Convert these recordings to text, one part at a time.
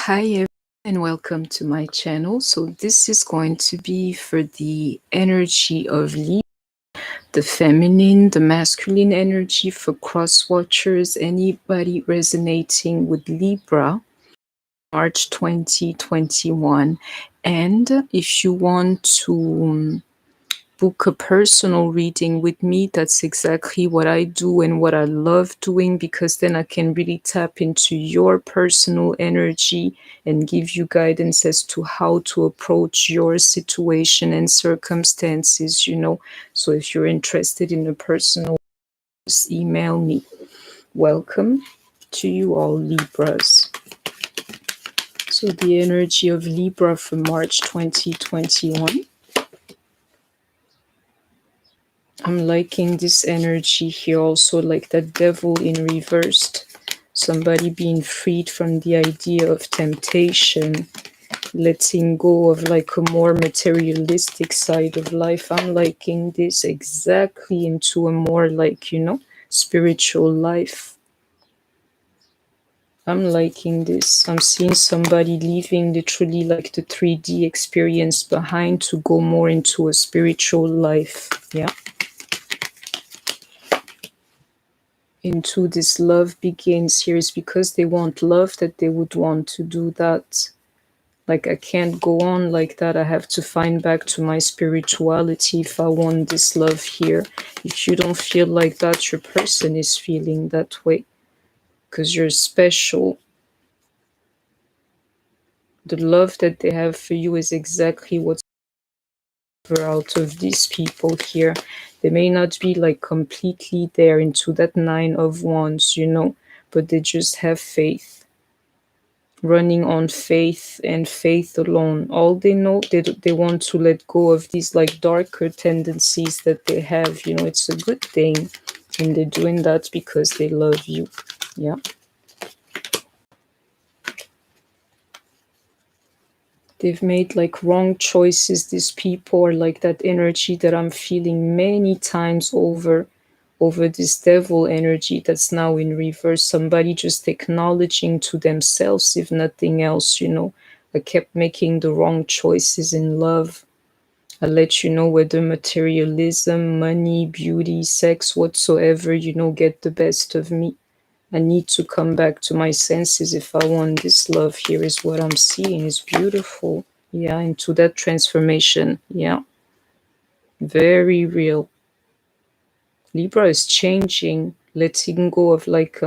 Hi everyone and welcome to my channel. So this is going to be for the energy of Libra, the feminine, the masculine energy for cross watchers, anybody resonating with Libra, March 2021. And if you want to book a personal reading with me, that's exactly what I do and what I love doing, because then I can really tap into your personal energy and give you guidance as to how to approach your situation and circumstances, So if you're interested in a personal, just email me. Welcome to you all, Libras. So the energy of Libra for March 2021. I'm liking this energy here also, like that devil in reversed. Somebody being freed from the idea of temptation, letting go of like a more materialistic side of life. I'm liking this exactly into a more like, spiritual life. I'm liking this. I'm seeing somebody leaving literally like the 3D experience behind to go more into a spiritual life. Yeah. Into this love begins here is because they want love that they would want to do that. Like, I can't go on like that. I have to find back to my spirituality if I want this love here. If you don't feel like that, your person is feeling that way because you're special. The love that they have for you is exactly what's out of these people here. They may not be like completely there into that 9 of Wands, but they just have faith, running on faith and faith alone. All they know, they want to let go of these like darker tendencies that they have. It's a good thing, and they're doing that because they love you. Yeah. They've made like wrong choices. These people are like that energy that I'm feeling many times over this devil energy that's now in reverse. Somebody just acknowledging to themselves, if nothing else, I kept making the wrong choices in love. I let you know whether materialism, money, beauty, sex, whatsoever, get the best of me. I need to come back to my senses if I want this love. Here is what I'm seeing. It's beautiful. Yeah, into that transformation. Yeah. Very real. Libra is changing, letting go of like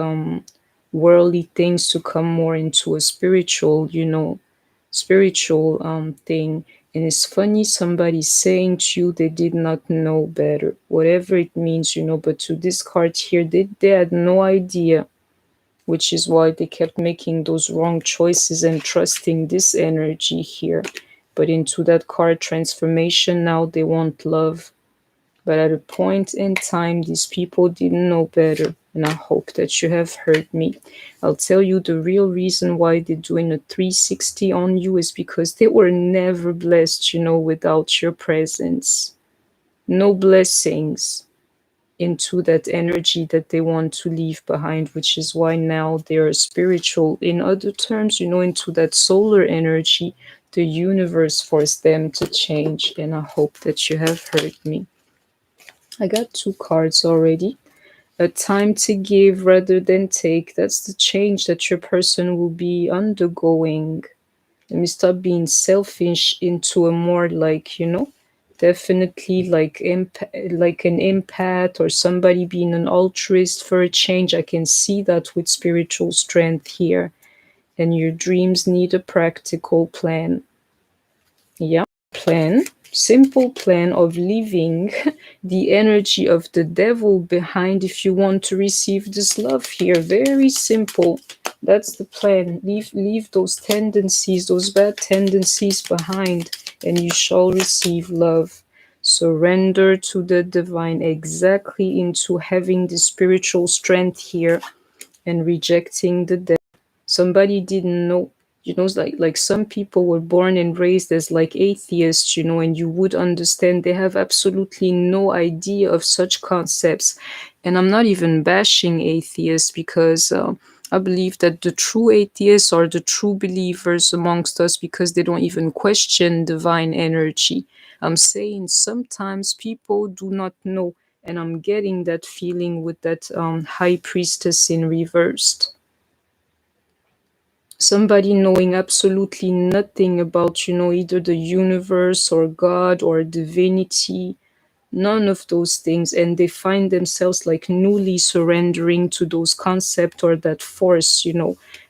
worldly things to come more into a spiritual, spiritual thing. And it's funny, somebody saying to you they did not know better, whatever it means, but to this card here, they had no idea, which is why they kept making those wrong choices and trusting this energy here. But into that card transformation, now they want love. But at a point in time, these people didn't know better, and I hope that you have heard me. I'll tell you the real reason why they're doing a 360 on you is because they were never blessed, without your presence. No blessings into that energy that they want to leave behind, which is why now they are spiritual. In other terms, into that solar energy, the universe forced them to change, and I hope that you have heard me. I got 2 cards already. A time to give rather than take. That's the change that your person will be undergoing. Let me stop being selfish into a more like, definitely like like an empath or somebody being an altruist for a change. I can see that with spiritual strength here. And your dreams need a practical plan. Yeah, plan. Simple plan of leaving the energy of the devil behind if you want to receive this love here. Very simple. That's the plan. Leave those tendencies, those bad tendencies behind, and you shall receive love. Surrender to the divine, exactly into having the spiritual strength here and rejecting the devil. Somebody didn't know, like some people were born and raised as like atheists, and you would understand they have absolutely no idea of such concepts. And I'm not even bashing atheists because I believe that the true atheists are the true believers amongst us because they don't even question divine energy. I'm saying sometimes people do not know, and I'm getting that feeling with that high priestess in reversed. Somebody knowing absolutely nothing about, either the universe or God or divinity, none of those things, and they find themselves like newly surrendering to those concepts or that force.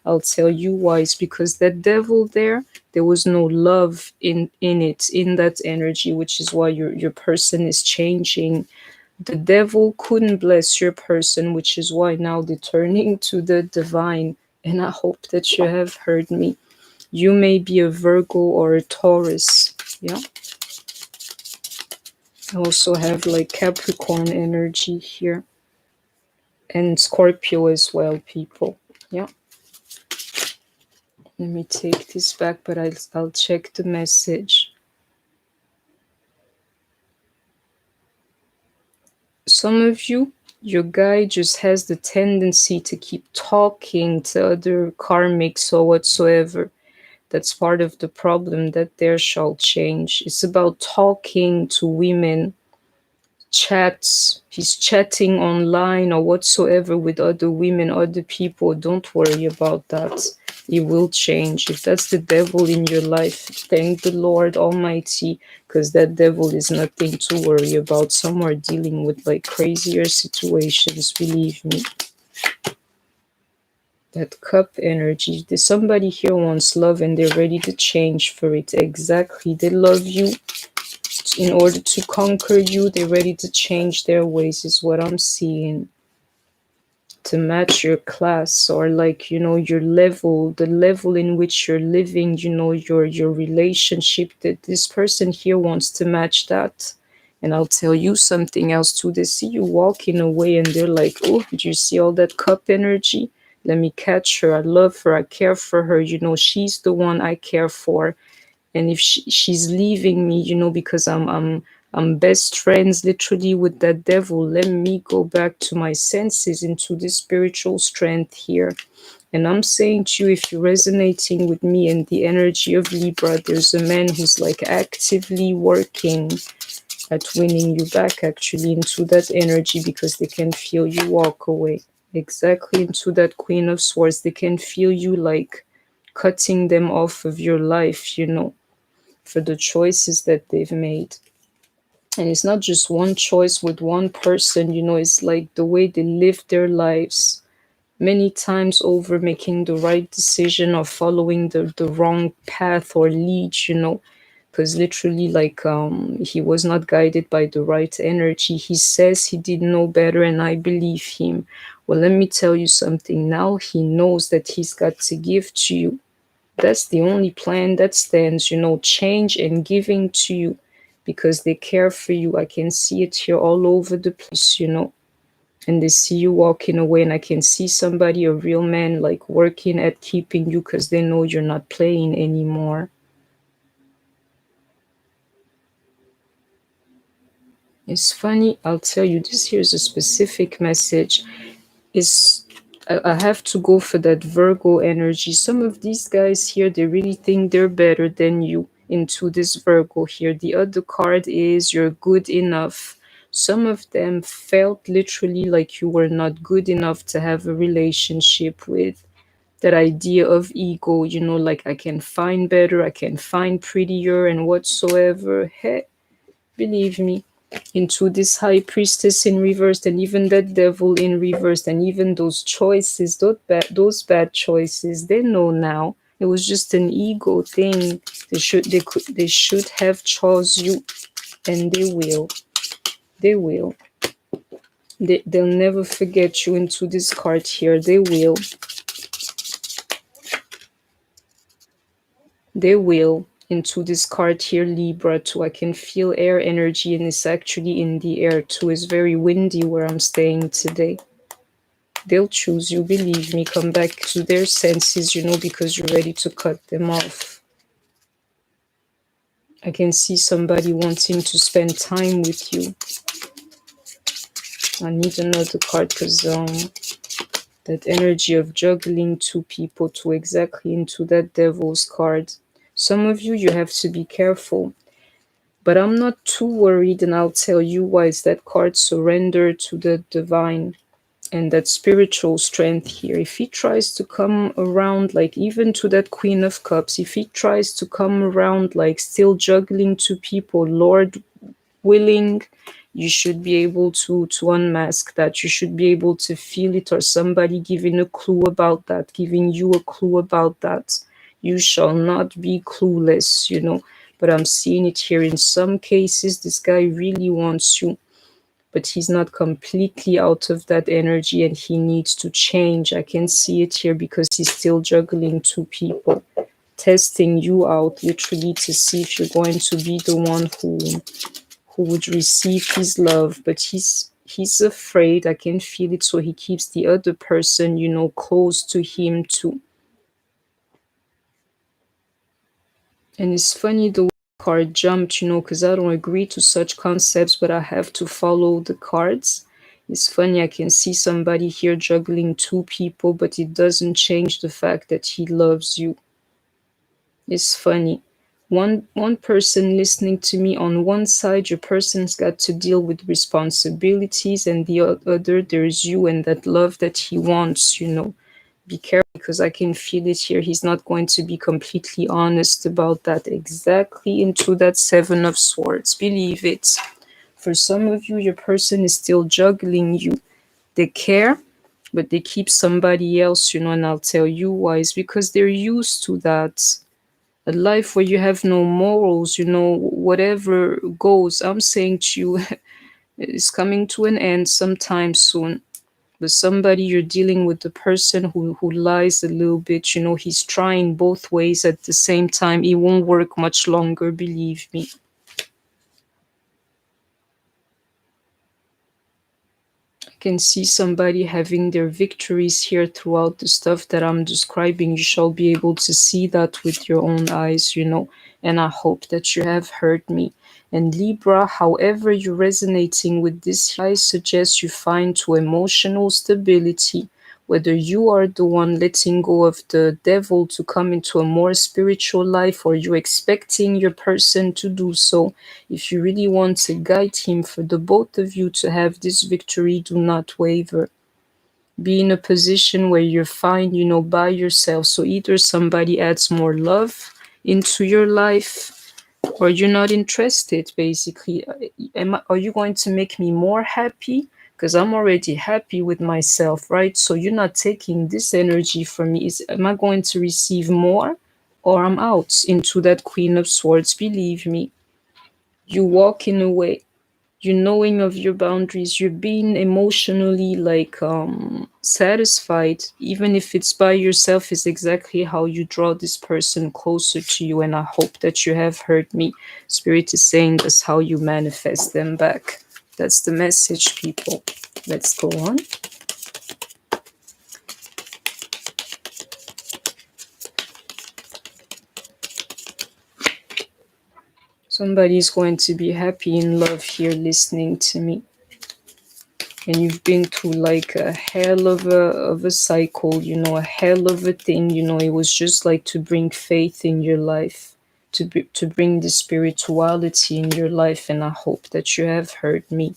I'll tell you why. It's because that devil there was no love in it, in that energy, which is why your person is changing. The devil couldn't bless your person, which is why now they're turning to the divine. And I hope that you have heard me. You may be a Virgo or a Taurus. Yeah. I also have like Capricorn energy here. And Scorpio as well, people. Yeah. Let me take this back, but I'll check the message. Some of you, your guy just has the tendency to keep talking to other karmics or whatsoever. That's part of the problem that there shall change. It's about talking to women, chats. He's chatting online or whatsoever with other women, other people. Don't worry about that. It will change. If that's the devil in your life, thank the Lord Almighty, because that devil is nothing to worry about. Some are dealing with like crazier situations, believe me. That cup energy. There's somebody here wants love and they're ready to change for it. Exactly. They love you in order to conquer you. They're ready to change their ways, is what I'm seeing. To match your class or like, your level, the level in which you're living, your relationship, that this person here wants to match that. And I'll tell you something else too. They see you walking away and they're like, oh, did you see all that cup energy? Let me catch her. I love her. I care for her. She's the one I care for. And if she's leaving me, because I'm best friends literally with that devil, let me go back to my senses, into this spiritual strength here. And I'm saying to you, if you're resonating with me and the energy of Libra, there's a man who's like actively working at winning you back actually into that energy, because they can feel you walk away. Exactly, into that Queen of Swords. They can feel you like cutting them off of your life, for the choices that they've made. And it's not just one choice with one person, it's like the way they live their lives many times over, making the right decision or following the wrong path or lead, because literally like he was not guided by the right energy. He says he did know better and I believe him. Well, let me tell you something. Now he knows that he's got to give to you. That's the only plan that stands, change and giving to you, because they care for you. I can see it here all over the place, and they see you walking away, and I can see somebody, a real man, like working at keeping you because they know you're not playing anymore. It's funny, I'll tell you, this here's a specific message. I have to go for that Virgo energy. Some of these guys here, they really think they're better than you into this Virgo here. The other card is you're good enough. Some of them felt literally like you were not good enough to have a relationship with. That idea of ego, like I can find better, I can find prettier and whatsoever. Hey, believe me, into this high priestess in reverse, and even that devil in reverse, and even those choices, those bad choices, they know now it was just an ego thing. They should have chose you, and they will they'll never forget you. Into this card here, they will into this card here, Libra too. I can feel air energy, and it's actually in the air too. It's very windy where I'm staying today. They'll choose you, believe me. Come back to their senses, because you're ready to cut them off. I can see somebody wanting to spend time with you. I need another card because That energy of juggling two people to exactly into that devil's card. Some of you, you have to be careful. But I'm not too worried, and I'll tell you why. Is that card surrender to the divine and that spiritual strength here. If he tries to come around, like even to that Queen of Cups, if he tries to come around like still juggling two people, Lord willing, you should be able to unmask that. You should be able to feel it, or somebody giving a clue about that, giving you a clue about that. You shall not be clueless, you know. But I'm seeing it here. In some cases, this guy really wants you, but he's not completely out of that energy and he needs to change. I can see it here because he's still juggling two people, testing you out literally to see if you're going to be the one who would receive his love. But he's afraid. I can feel it, so he keeps the other person, you know, close to him too. And it's funny the way the card jumped, you know, because I don't agree to such concepts, but I have to follow the cards. It's funny, I can see somebody here juggling two people, but it doesn't change the fact that he loves you. It's funny. One person listening to me on one side, your person's got to deal with responsibilities, and the other, there's you and that love that he wants, you know. Be careful, because I can feel it here. He's not going to be completely honest about that. Exactly into that Seven of Swords. Believe it. For some of you, your person is still juggling you. They care, but they keep somebody else, you know, and I'll tell you why. It's because they're used to that. A life where you have no morals, you know, whatever goes. I'm saying to you, is coming to an end sometime soon. But somebody, you're dealing with the person who lies a little bit, you know, he's trying both ways at the same time. It won't work much longer, believe me. Can see somebody having their victories here throughout the stuff that I'm describing. You shall be able to see that with your own eyes, you know, and I hope that you have heard me. And Libra, however you're resonating with this, I suggest you find to emotional stability, whether you are the one letting go of the devil to come into a more spiritual life, or you're expecting your person to do so. If you really want to guide him, for the both of you to have this victory, do not waver. Be in a position where you're fine, you know, by yourself. So either somebody adds more love into your life, or you're not interested, basically. Are you going to make me more happy? Because I'm already happy with myself, right? So you're not taking this energy from me. Am I going to receive more, or I'm out into that Queen of Swords? Believe me, you walking away, you knowing of your boundaries, you're being emotionally like satisfied, even if it's by yourself, is exactly how you draw this person closer to you. And I hope that you have heard me. Spirit is saying that's how you manifest them back. That's the message, people. Let's go on. Somebody's going to be happy in love here listening to me. And you've been through like a hell of a cycle, you know, a hell of a thing, you know. It was just like to bring faith in your life, to bring the spirituality in your life. And I hope that you have heard me,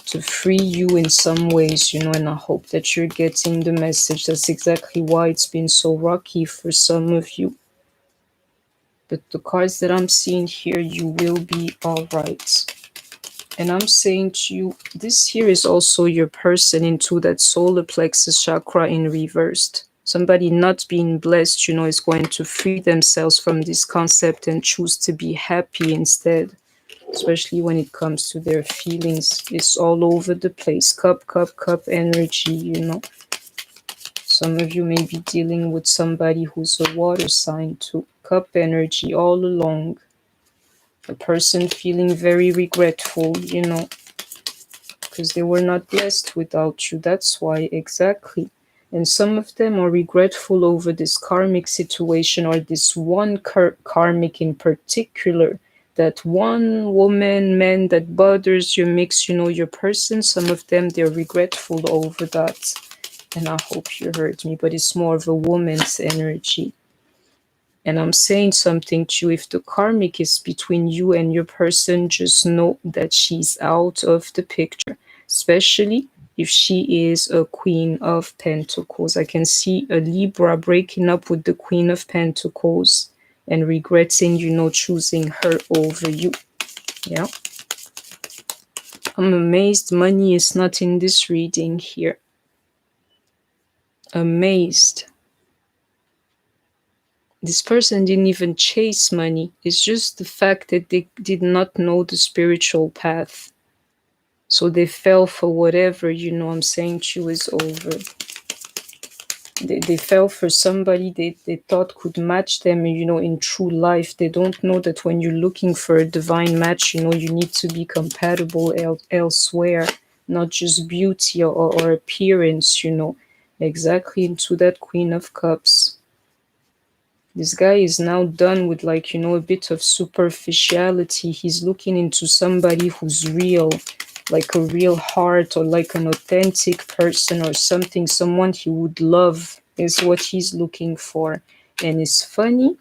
to free you in some ways, you know, and I hope that you're getting the message. That's exactly why it's been so rocky for some of you. But the cards that I'm seeing here, you will be all right. And I'm saying to you, this here is also your person into that solar plexus chakra in reversed. Somebody not being blessed, you know, is going to free themselves from this concept and choose to be happy instead, especially when it comes to their feelings. It's all over the place. Cup, cup, cup energy, you know. Some of you may be dealing with somebody who's a water sign too. Cup energy all along. A person feeling very regretful, you know, because they were not blessed without you. That's why, exactly. And some of them are regretful over this karmic situation, or this one karmic in particular, that one woman, man that bothers your mix, you know, your person. Some of them, they're regretful over that. And I hope you heard me, but it's more of a woman's energy. And I'm saying something to you. If the karmic is between you and your person, just know that she's out of the picture, especially if she is a Queen of Pentacles. I can see a Libra breaking up with the Queen of Pentacles and regretting, choosing her over you. Yeah. I'm amazed money is not in this reading here. Amazed. This person didn't even chase money. It's just the fact that they did not know the spiritual path. So they fell for whatever, I'm saying to you is over. They fell for somebody they thought could match them, in true life. They don't know that when you're looking for a divine match, you need to be compatible elsewhere, not just beauty or appearance, exactly into that Queen of Cups. This guy is now done with a bit of superficiality. He's looking into somebody who's real, like a real heart or like an authentic person or something, someone he would love is what he's looking for. And it's funny,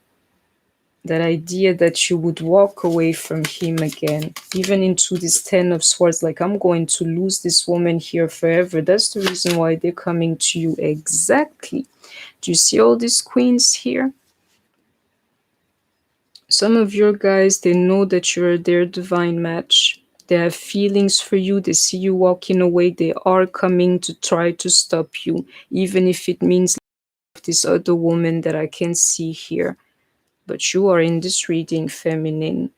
that idea that you would walk away from him again, even into this 10 of Swords, like I'm going to lose this woman here forever. That's the reason why they're coming to you. Exactly. Do you see all these queens here? Some of your guys, they know that you're their divine match. They have feelings for you. They see you walking away. They are coming to try to stop you, even if it means this other woman that I can see here. But you are in this reading feminine.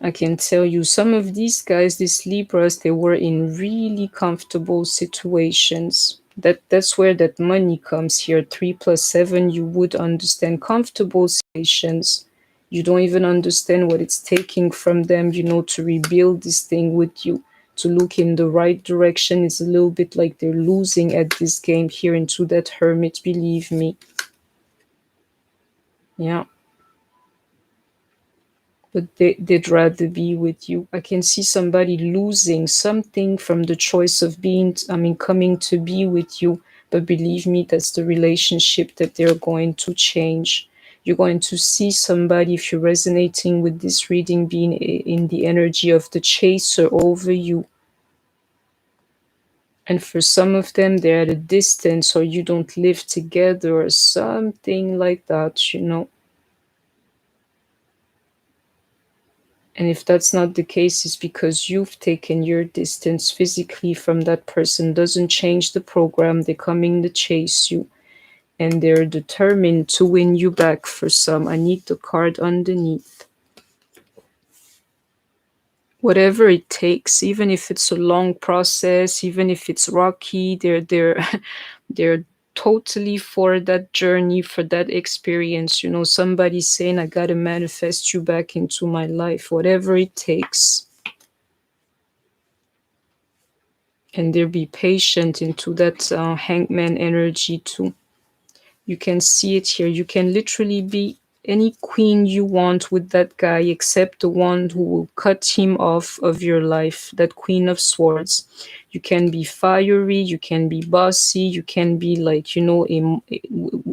I can tell you, some of these guys, these Libras, they were in really comfortable situations. That's where that money comes here. 3 plus 7, you would understand comfortable situations. You don't even understand what it's taking from them, to rebuild this thing with you, to look in the right direction. It's a little bit like they're losing at this game here into that Hermit, believe me. Yeah. But they'd rather be with you. I can see somebody losing something from the choice of coming to be with you. But believe me, that's the relationship that they're going to change. You're going to see somebody, if you're resonating with this reading, being in the energy of the chaser over you. And for some of them, they're at a distance, or you don't live together or something like that, And if that's not the case, it's because you've taken your distance physically from that person. Doesn't change the program. They're coming to chase you. And they're determined to win you back for some. I need the card underneath. Whatever it takes, even if it's a long process, even if it's rocky, they're totally for that journey, for that experience. Somebody's saying, I gotta manifest you back into my life, whatever it takes. And there be patient into that hangman energy too. You can see it here. You can literally be any queen you want with that guy, except the one who will cut him off of your life, that Queen of Swords. You can be fiery, you can be bossy, you can be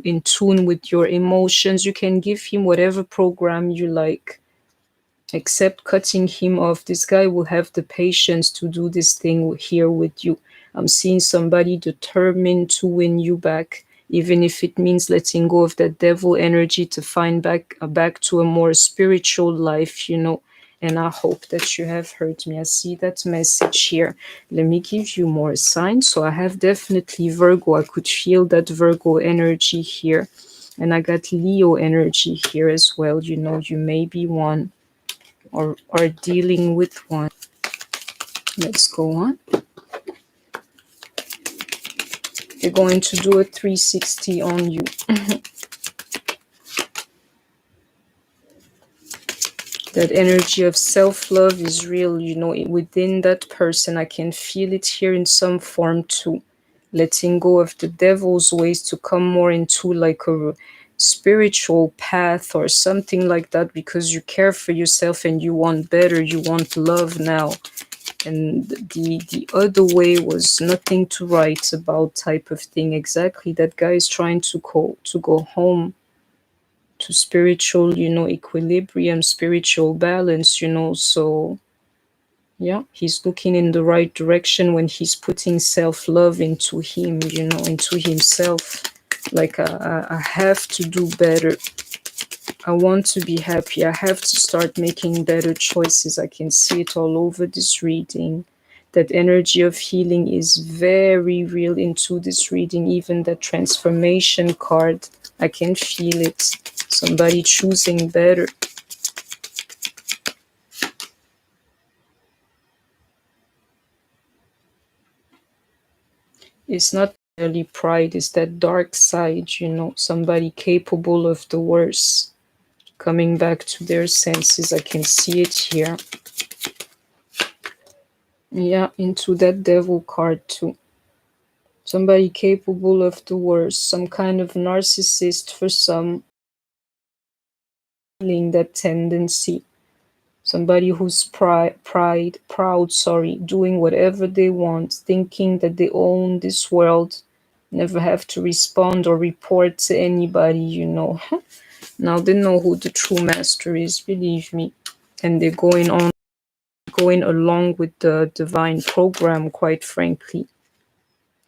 in tune with your emotions. You can give him whatever program you like, except cutting him off. This guy will have the patience to do this thing here with you. I'm seeing somebody determined to win you back, even if it means letting go of that devil energy to find back to a more spiritual life, And I hope that you have heard me. I see that message here. Let me give you more signs. So I have definitely Virgo. I could feel that Virgo energy here. And I got Leo energy here as well. You may be one or are dealing with one. Let's go on. They're going to do a 360 on you. That energy of self-love is real, within that person. I can feel it here in some form too. Letting go of the devil's ways to come more into like spiritual path or something like that, because you care for yourself and you want better, you want love now. And the other way was nothing to write about type of thing. Exactly, that guy is trying to go home to spiritual, equilibrium, spiritual balance, so yeah, he's looking in the right direction when he's putting self-love into him, into himself. Like, I have to do better. I want to be happy. I have to start making better choices. I can see it all over this reading. That energy of healing is very real into this reading. Even that transformation card, I can feel it. Somebody choosing better. It's not really pride, it's that dark side, somebody capable of the worst. Coming back to their senses, I can see it here. Yeah, into that devil card too. Somebody capable of the worst, some kind of narcissist for some, feeling that tendency. Somebody who's proud, doing whatever they want, thinking that they own this world, never have to respond or report to anybody. Now they know who the true master is, believe me. And they're going along with the divine program, quite frankly.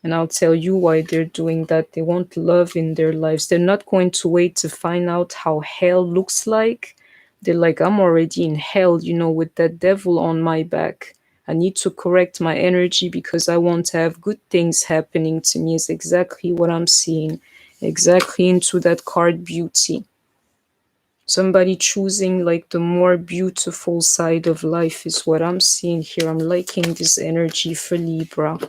And I'll tell you why they're doing that. They want love in their lives. They're not going to wait to find out how hell looks like. They're like, I'm already in hell, with that devil on my back. I need to correct my energy because I want to have good things happening to me, is exactly what I'm seeing. Exactly into that card beauty. Somebody choosing like the more beautiful side of life is what I'm seeing here. I'm liking this energy for Libra.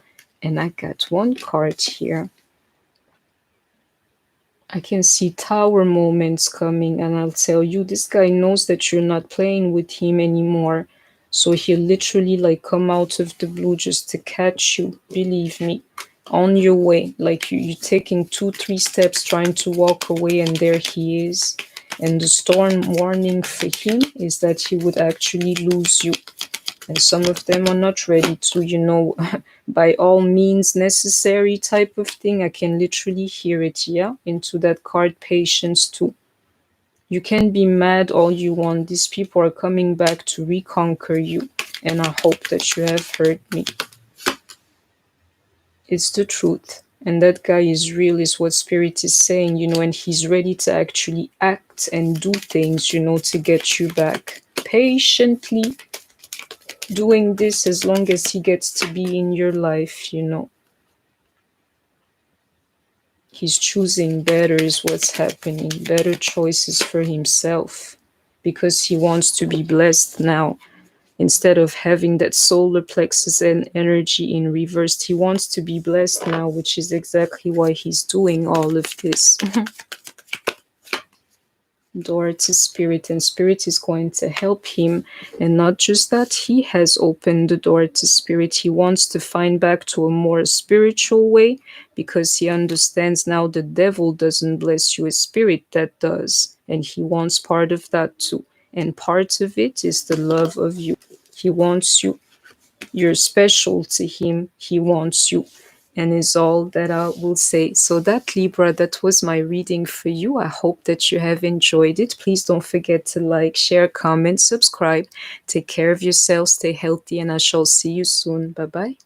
And I got one card here. I can see tower moments coming, and I'll tell you, this guy knows that you're not playing with him anymore. So he'll literally like come out of the blue just to catch you, believe me, on your way. Like you're taking 2-3 steps trying to walk away, and there he is. And the storm warning for him is that he would actually lose you. And some of them are not ready to, by all means necessary type of thing. I can literally hear it, yeah, into that card patience too. You can be mad all you want. These people are coming back to reconquer you. And I hope that you have heard me. It's the truth. And that guy is real, is what Spirit is saying, and he's ready to actually act and do things, to get you back. Patiently doing this as long as he gets to be in your life, He's choosing better is what's happening. Better choices for himself. Because he wants to be blessed now. Instead of having that solar plexus and energy in reverse, he wants to be blessed now, which is exactly why he's doing all of this. Door to Spirit, and Spirit is going to help him. And not just that, he has opened the door to Spirit. He wants to find back to a more spiritual way, because he understands now the devil doesn't bless you, a spirit that does, and he wants part of that too. And part of it is the love of you. He wants you. You're special to him. He wants you. And is all that I will say. So that, Libra, that was my reading for you. I hope that you have enjoyed it. Please don't forget to like, share, comment, subscribe. Take care of yourself, stay healthy, and I shall see you soon. Bye-bye.